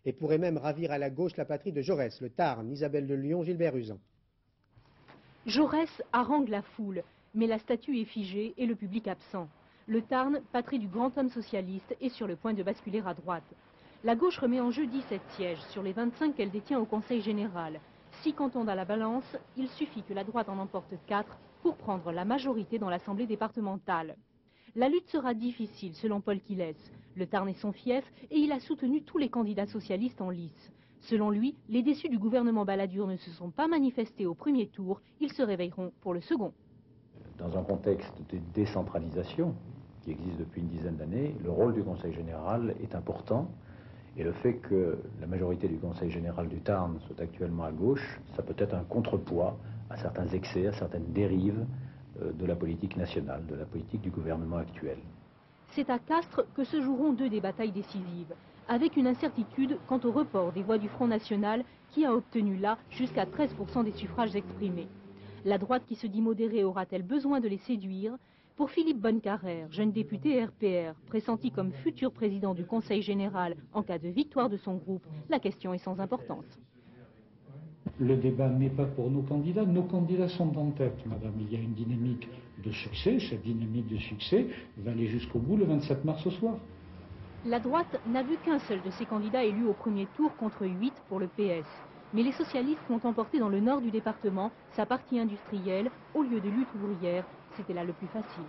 et pourrait même ravir à la gauche la patrie de Jaurès, le Tarn, Isabelle de Lyon, Gilbert Uzan. Jaurès harangue la foule, mais la statue est figée et le public absent. Le Tarn, patrie du grand homme socialiste, est sur le point de basculer à droite. La gauche remet en jeu 17 sièges sur les 25 qu'elle détient au Conseil général. Si cantons dans la balance, il suffit que la droite en emporte 4 pour prendre la majorité dans l'Assemblée départementale. La lutte sera difficile selon Paul Quilès. Le Tarn est son fief et il a soutenu tous les candidats socialistes en lice. Selon lui, les déçus du gouvernement Balladur ne se sont pas manifestés au premier tour, ils se réveilleront pour le second. Dans un contexte de décentralisation qui existe depuis une dizaine d'années, le rôle du Conseil général est important. Et le fait que la majorité du Conseil général du Tarn soit actuellement à gauche, ça peut être un contrepoids à certains excès, à certaines dérives de la politique nationale, de la politique du gouvernement actuel. C'est à Castres que se joueront 2 des batailles décisives, avec une incertitude quant au report des voix du Front National qui a obtenu là jusqu'à 13% des suffrages exprimés. La droite qui se dit modérée aura-t-elle besoin de les séduire? Pour Philippe Bonnecarrère, jeune député RPR, pressenti comme futur président du Conseil général en cas de victoire de son groupe, la question est sans importance. Le débat n'est pas pour nos candidats sont en tête, madame. Il y a une dynamique de succès, cette dynamique de succès va aller jusqu'au bout le 27 mars au soir. La droite n'a vu qu'un seul de ses candidats élus au premier tour contre 8 pour le PS. Mais les socialistes l'ont emporté dans le nord du département, sa partie industrielle, au lieu de lutte ouvrière, c'était là le plus facile.